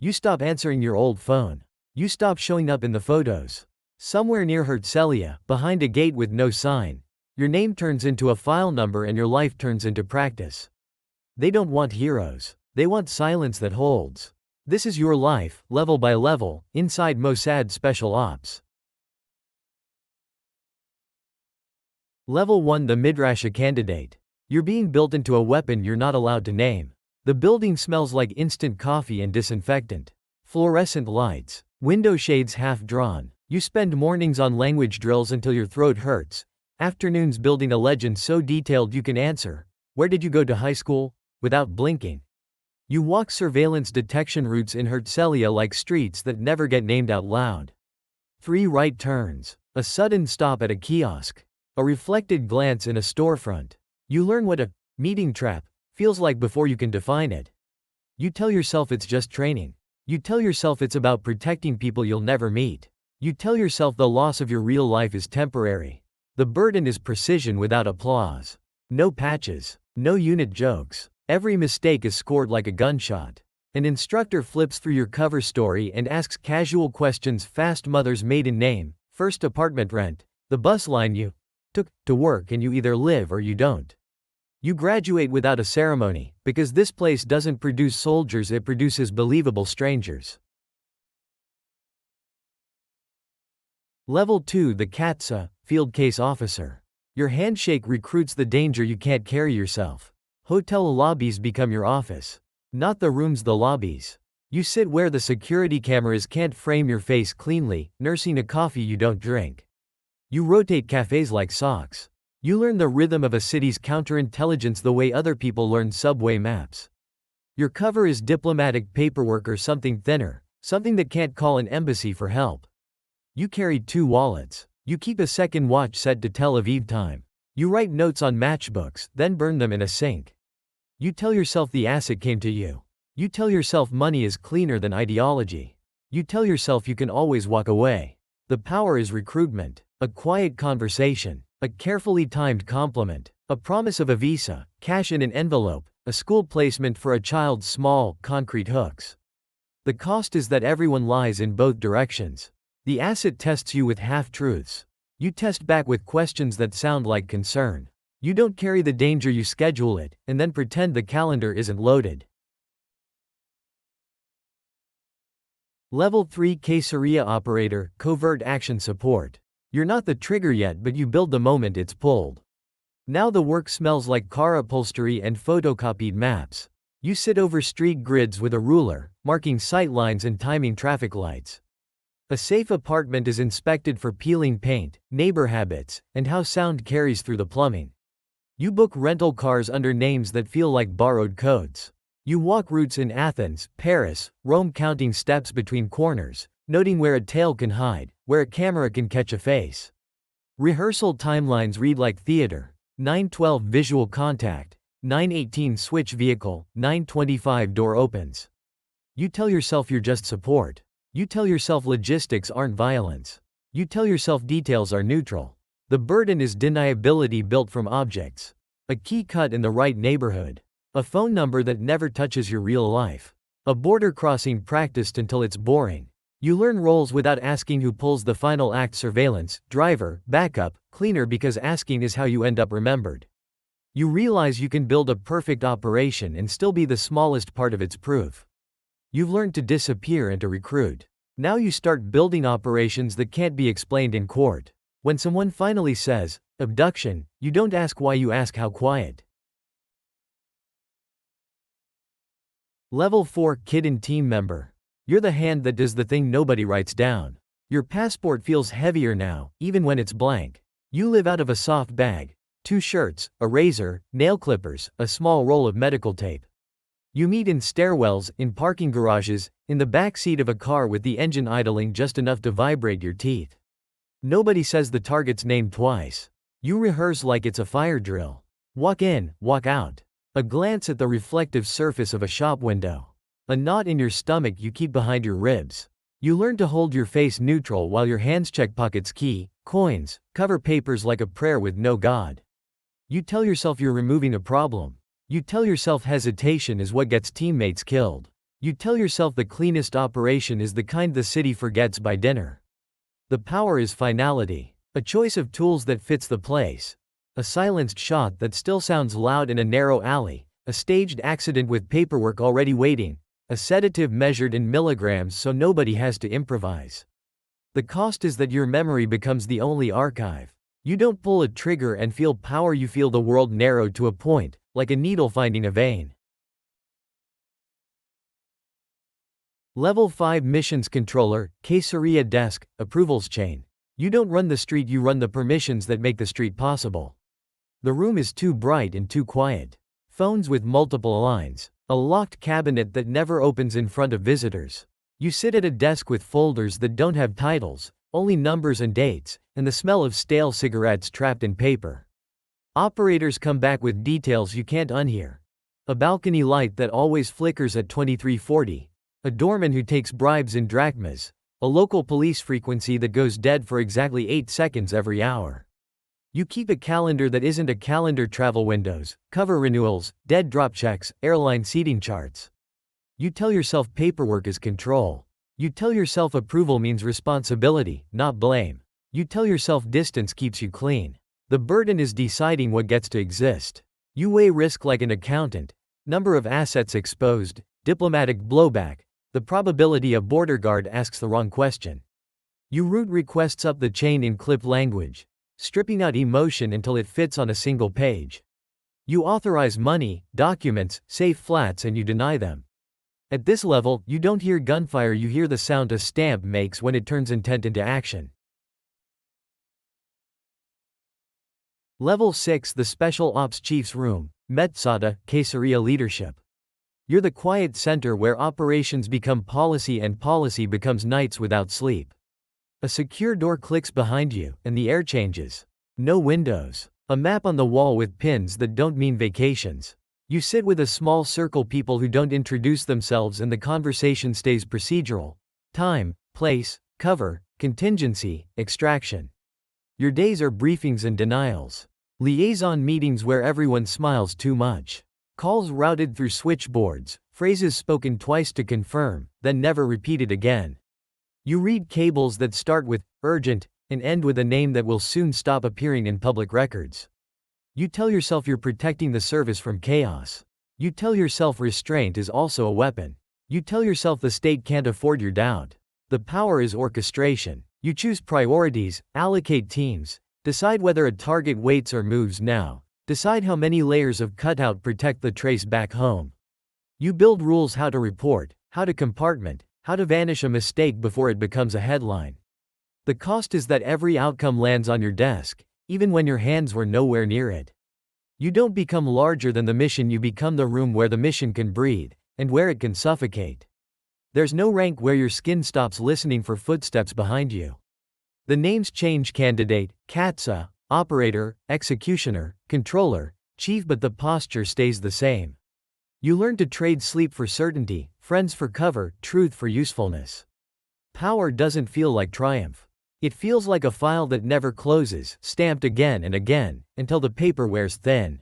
You stop answering your old phone. You stop showing up in the photos. Somewhere near Caesarea, behind a gate with no sign, your name turns into a file number and your life turns into practice. They don't want heroes. They want silence that holds. This is your life, level by level, inside Mossad Special Ops. Level 1, the Midrasha candidate. You're being built into a weapon you're not allowed to name. The building smells like instant coffee and disinfectant. Fluorescent lights. Window shades half drawn. You spend mornings on language drills until your throat hurts. Afternoons building a legend so detailed you can answer, "Where did you go to high school?" without blinking. You walk surveillance detection routes in Caesarea like streets that never get named out loud. 3 right turns. A sudden stop at a kiosk. A reflected glance in a storefront. You learn what a meeting trap feels like before you can define it. You tell yourself it's just training. You tell yourself it's about protecting people you'll never meet. You tell yourself the loss of your real life is temporary. The burden is precision without applause. No patches. No unit jokes. Every mistake is scored like a gunshot. An instructor flips through your cover story and asks casual questions: fast mother's maiden name, first apartment rent, the bus line you took to work, and you either live or you don't. You graduate without a ceremony, because this place doesn't produce soldiers, it produces believable strangers. Level 2, the katsa, field case officer. Your handshake recruits the danger you can't carry yourself. Hotel lobbies become your office. Not the rooms, the lobbies. You sit where the security cameras can't frame your face cleanly, nursing a coffee you don't drink. You rotate cafes like socks. You learn the rhythm of a city's counterintelligence the way other people learn subway maps. Your cover is diplomatic paperwork or something thinner, something that can't call an embassy for help. You carry 2 wallets. You keep a second watch set to Tel Aviv time. You write notes on matchbooks, then burn them in a sink. You tell yourself the asset came to you. You tell yourself money is cleaner than ideology. You tell yourself you can always walk away. The power is recruitment, a quiet conversation, a carefully timed compliment, a promise of a visa, cash in an envelope, a school placement for a child's small, concrete hooks. The cost is that everyone lies in both directions. The asset tests you with half-truths. You test back with questions that sound like concern. You don't carry the danger, you schedule it, and then pretend the calendar isn't loaded. Level 3, Caesarea operator, covert action support. You're not the trigger yet, but you build the moment it's pulled. Now the work smells like car upholstery and photocopied maps. You sit over street grids with a ruler, marking sight lines and timing traffic lights. A safe apartment is inspected for peeling paint, neighbor habits, and how sound carries through the plumbing. You book rental cars under names that feel like borrowed codes. You walk routes in Athens, Paris, Rome, counting steps between corners, noting where a tail can hide, where a camera can catch a face. Rehearsal timelines read like theater: 9:12 visual contact, 9:18 switch vehicle, 9:25 door opens. You tell yourself you're just support. You tell yourself logistics aren't violence. You tell yourself details are neutral. The burden is deniability built from objects. A key cut in the right neighborhood. A phone number that never touches your real life. A border crossing practiced until it's boring. You learn roles without asking who pulls the final act: surveillance, driver, backup, cleaner, because asking is how you end up remembered. You realize you can build a perfect operation and still be the smallest part of its proof. You've learned to disappear and to recruit. Now you start building operations that can't be explained in court. When someone finally says, abduction, you don't ask why, you ask how quiet. Level 4, Kidon team member. You're the hand that does the thing nobody writes down. Your passport feels heavier now, even when it's blank. You live out of a soft bag. 2 shirts, a razor, nail clippers, a small roll of medical tape. You meet in stairwells, in parking garages, in the back seat of a car with the engine idling just enough to vibrate your teeth. Nobody says the target's name twice. You rehearse like it's a fire drill. Walk in, walk out. A glance at the reflective surface of a shop window. A knot in your stomach you keep behind your ribs. You learn to hold your face neutral while your hands check pockets, key, coins, cover papers like a prayer with no God. You tell yourself you're removing a problem. You tell yourself hesitation is what gets teammates killed. You tell yourself the cleanest operation is the kind the city forgets by dinner. The power is finality. A choice of tools that fits the place. A silenced shot that still sounds loud in a narrow alley. A staged accident with paperwork already waiting. A sedative measured in milligrams so nobody has to improvise. The cost is that your memory becomes the only archive. You don't pull a trigger and feel power, you feel the world narrowed to a point, like a needle finding a vein. Level 5 Missions Controller, Caesarea Desk, Approvals Chain. You don't run the street, you run the permissions that make the street possible. The room is too bright and too quiet. Phones with multiple lines. A locked cabinet that never opens in front of visitors. You sit at a desk with folders that don't have titles, only numbers and dates, and the smell of stale cigarettes trapped in paper. Operators come back with details you can't unhear. A balcony light that always flickers at 2340. A doorman who takes bribes in drachmas. A local police frequency that goes dead for exactly 8 seconds every hour. You keep a calendar that isn't a calendar, travel windows, cover renewals, dead drop checks, airline seating charts. You tell yourself paperwork is control. You tell yourself approval means responsibility, not blame. You tell yourself distance keeps you clean. The burden is deciding what gets to exist. You weigh risk like an accountant. Number of assets exposed, diplomatic blowback, the probability a border guard asks the wrong question. You route requests up the chain in clipped language, stripping out emotion until it fits on a single page. You authorize money, documents, safe flats, and you deny them. At this level, you don't hear gunfire, you hear the sound a stamp makes when it turns intent into action. Level 6 The Special Ops Chief's Room, Mossad, Caesarea Leadership. You're the quiet center where operations become policy and policy becomes nights without sleep. A secure door clicks behind you, and the air changes. No windows. A map on the wall with pins that don't mean vacations. You sit with a small circle, people who don't introduce themselves, and the conversation stays procedural. Time, place, cover, contingency, extraction. Your days are briefings and denials. Liaison meetings where everyone smiles too much. Calls routed through switchboards, phrases spoken twice to confirm, then never repeated again. You read cables that start with urgent and end with a name that will soon stop appearing in public records. You tell yourself you're protecting the service from chaos. You tell yourself restraint is also a weapon. You tell yourself the state can't afford your doubt. The power is orchestration. You choose priorities, allocate teams, decide whether a target waits or moves now. Decide how many layers of cutout protect the trace back home. You build rules how to report, how to compartment, how to vanish a mistake before it becomes a headline. The cost is that every outcome lands on your desk, even when your hands were nowhere near it. You don't become larger than the mission, you become the room where the mission can breathe, and where it can suffocate. There's no rank where your skin stops listening for footsteps behind you. The names change: candidate, katsa, operator, executioner, controller, chief, but the posture stays the same. You learn to trade sleep for certainty, friends for cover, truth for usefulness. Power doesn't feel like triumph. It feels like a file that never closes, stamped again and again, until the paper wears thin.